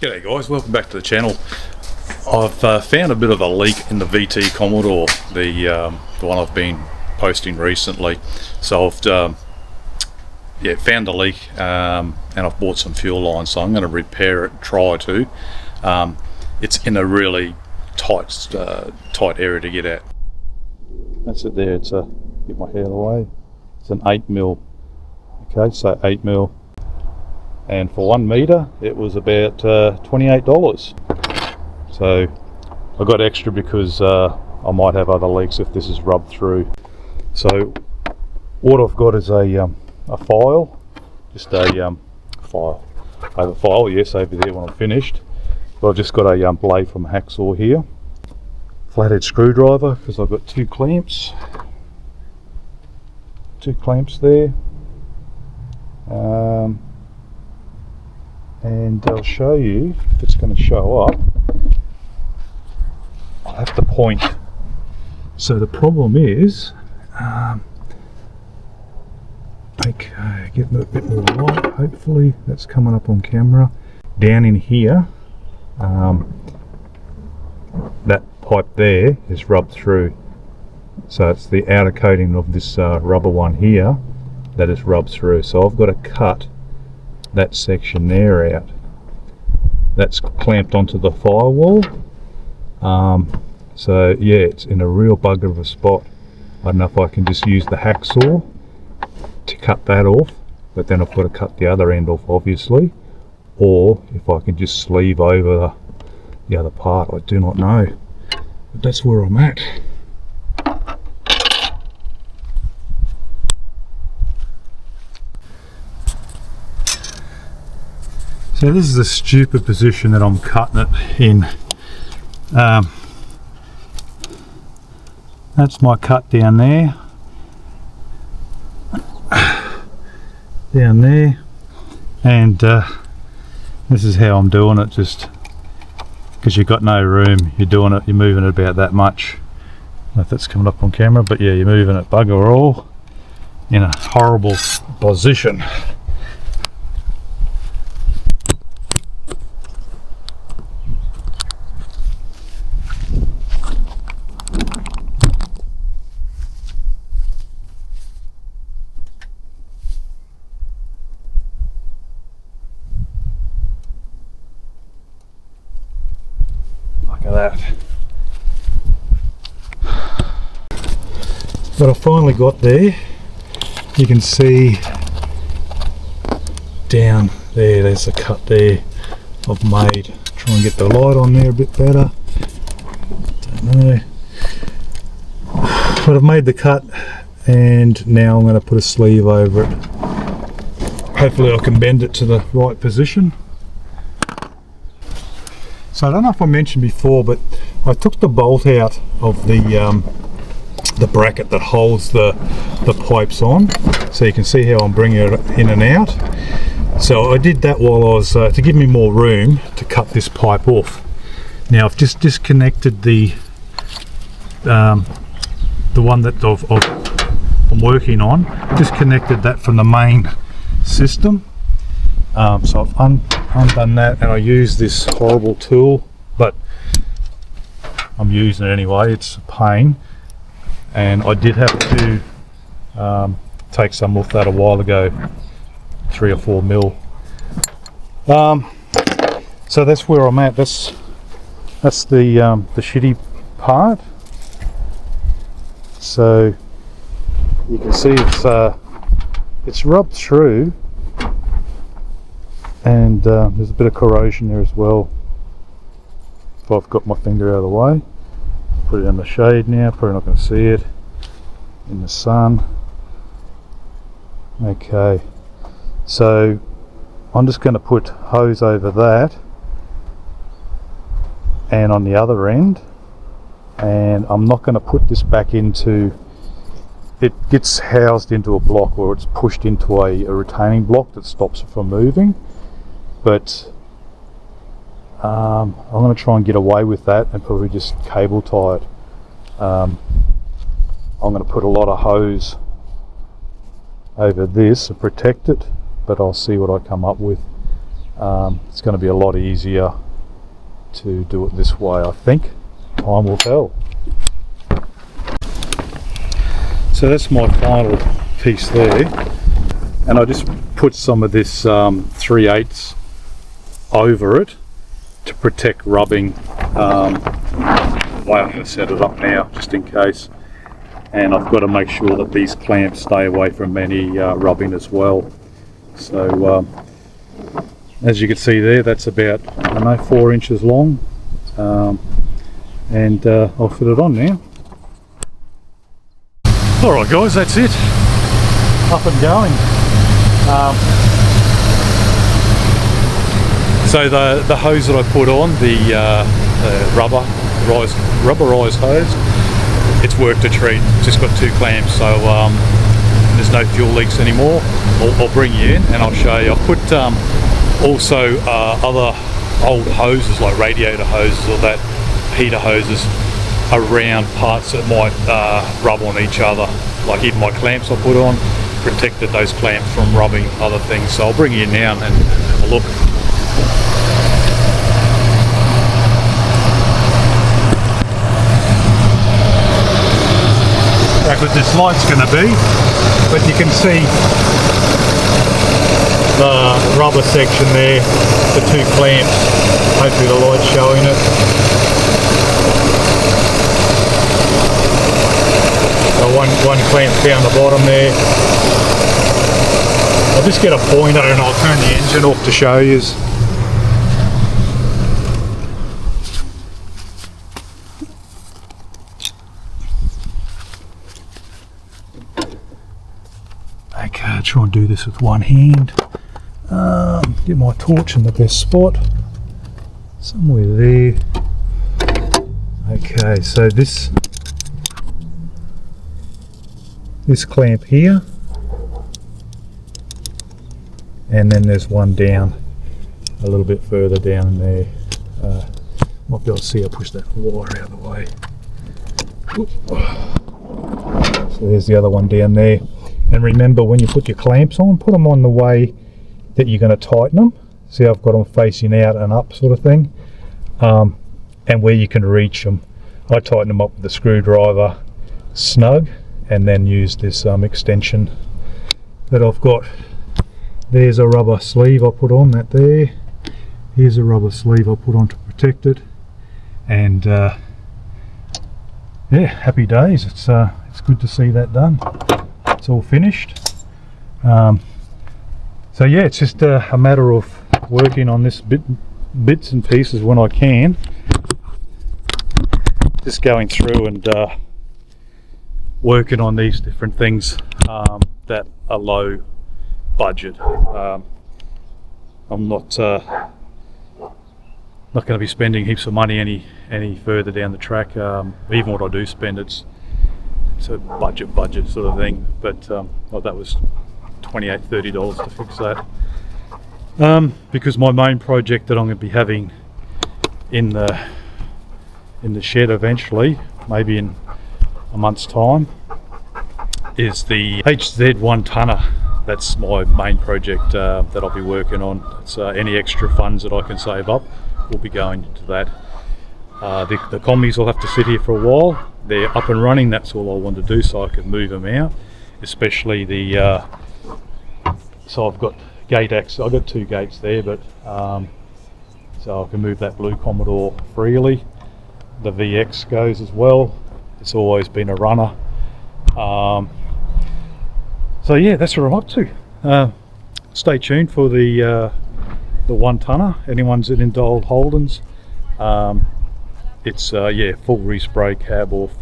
G'day guys, welcome back to the channel. I've found a bit of a leak in the VT Commodore, the one I've been posting recently. So I've found the leak and I've bought some fuel lines, so I'm going to repair it, try to. It's in a really tight area to get at. That's it there, it's get my hair away. It's an 8mm, okay, so 8mm. And for 1 metre it was about $28. So I got extra because I might have other leaks if this is rubbed through. So what I've got is a file, just a file. I have a file, yes, over there when I'm finished. But I've just got a blade from a hacksaw here, flathead screwdriver because I've got two clamps there. And I'll show you if it's going to show up. I'll have to point. So the problem is, okay, get a bit more light. Hopefully that's coming up on camera. Down in here, that pipe there is rubbed through. So it's the outer coating of this rubber one here that is rubbed through. So I've got to cut that section there out. That's clamped onto the firewall. So yeah, it's in a real bugger of a spot. I don't know if I can just use the hacksaw to cut that off, but then I've got to cut the other end off obviously, or if I can just sleeve over the other part. I do not know, but that's where I'm at. So this is a stupid position that I'm cutting it in. That's my cut down there. Down there. And this is how I'm doing it, just because you've got no room. You're doing it, you're moving it about that much. I don't know if that's coming up on camera, but yeah, you're moving it bugger all in a horrible position. That. But I finally got there. You can see down there, there's a cut there I've made. Try and get the light on there a bit better. Don't know. But I've made the cut and now I'm going to put a sleeve over it. Hopefully I can bend it to the right position. So I don't know if I mentioned before, but I took the bolt out of the bracket that holds the pipes on, so you can see how I'm bringing it in and out. So I did that while I was to give me more room to cut this pipe off. Now I've just disconnected the one that I'm working on. Disconnected that from the main system. So I've undone that, and I use this horrible tool, but I'm using it anyway. It's a pain, and I did have to take some off that a while ago, 3 or 4 mil. So that's where I'm at. That's the shitty part. So you can see it's rubbed through. And there's a bit of corrosion there as well. If I've got my finger out of the way, put it in the shade now, probably not going to see it in the sun. Okay, so I'm just going to put hose over that and on the other end, and I'm not going to put this back into, it gets housed into a block, or it's pushed into a retaining block that stops it from moving. But I'm going to try and get away with that and probably just cable tie it. I'm going to put a lot of hose over this and protect it, but I'll see what I come up with. It's going to be a lot easier to do it this way, I think. Time will tell. So that's my final piece there, and I just put some of this 3/8 over it to protect rubbing. The way I'm going to set it up now, just in case. And I've got to make sure that these clamps stay away from any rubbing as well. So as you can see there, that's about, I don't know, 4 inches long, and I'll fit it on now. Alright guys, that's it, up and going. So the hose that I put on, the rubberized hose, it's worked a treat. Just got 2 clamps, so there's no fuel leaks anymore. I'll bring you in and I'll show you. I've put also other old hoses like radiator hoses or that heater hoses around parts that might rub on each other. Like even my clamps I put on protected those clamps from rubbing other things. So I'll bring you in now and have a look. That's what this light's going to be, but you can see the rubber section there, the 2 clamps. Hopefully the light's showing it. So one clamp down the bottom there. I'll just get a pointer and I'll turn the engine off to show you. Okay, I'll try and do this with one hand. Get my torch in the best spot. Somewhere there. Okay, so this clamp here, and then there's one down a little bit further down there. Might be able to see, I'll push that wire out of the way. So there's the other one down there. And remember, when you put your clamps on, put them on the way that you're going to tighten them. See, I've got them facing out and up sort of thing, and where you can reach them. I tighten them up with a screwdriver snug, and then use this extension that I've got. There's a rubber sleeve I put on that there. Here's a rubber sleeve I put on to protect it, and yeah, happy days. It's good to see that done. It's all finished. So yeah, it's just a matter of working on this bits and pieces when I can. Just going through and working on these different things that are low budget. I'm not going to be spending heaps of money any further down the track. Even what I do spend, it's a budget sort of thing. But well, that was $28–30 to fix that. Because my main project that I'm going to be having in the shed eventually, maybe in a month's time, is the HZ 1-tonner. That's my main project that I'll be working on. It's any extra funds that I can save up will be going into that. The combies will have to sit here for a while. They're up and running. That's all I want to do, so I can move them out. Especially the so I've got gate access. I've got 2 gates there, but so I can move that blue Commodore freely. The VX goes as well. It's always been a runner. So yeah, that's what I'm up to. Stay tuned for the 1-tonner. Anyone's into old Holdens, it's yeah, full respray, cab off,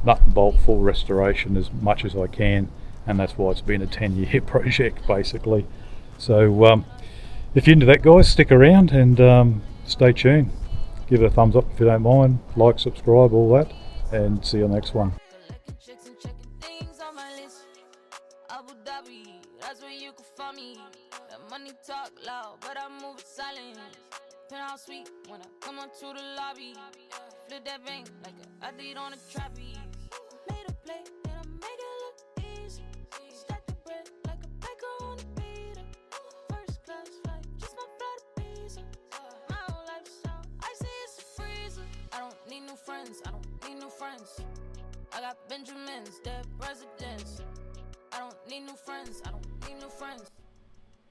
nut and bolt, full restoration as much as I can, and that's why it's been a 10-year project basically. So if you're into that, guys, stick around and stay tuned. Give it a thumbs up if you don't mind, like, subscribe, all that, and see you on the next one. That's where you can find me. That money talk loud, but I move it silent. Penthouse sweet when I come up to the lobby. Flip that bank like an athlete on a trapeze. Made a play and I made it look easy. Stack the bread like a baker on a pita. First class flight, just my flight to be. friends, I don't need new friends. I got Benjamins, dead presidents. I don't need new friends, I don't need new friends.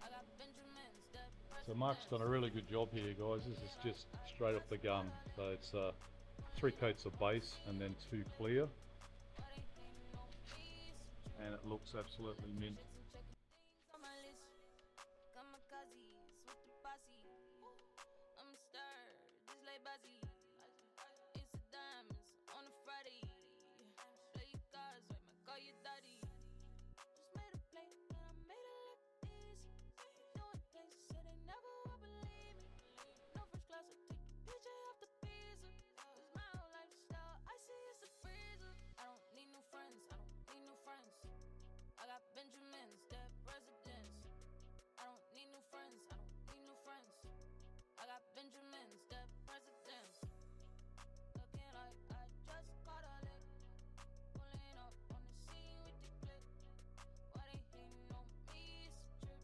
I got Benjamins, dead presidents. So Mark's done a really good job here, guys. This is just straight off the gun. So it's 3 coats of base and then 2 clear. And it looks absolutely mint. Kamikazes with the posse. I'm stirred, just like Buzzy. It's the diamonds on a Friday. Play your cards right, might call you daddy. Just made a play and I made it look easy. Doing things so they never will believe me. No first class, I take a picture off the pizza. Cause my whole lifestyle, I see it's a freezer. I don't need new friends, I don't need new friends. I got Benjamins, dead presidents. I don't need new friends, I don't need new friends. I got Benjamins, dead presidents. Looking like I just caught a lick. Pulling up on the scene with the clip. Why they hating on me, it's a trip.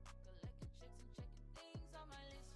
Collecting checks and checking things on my list.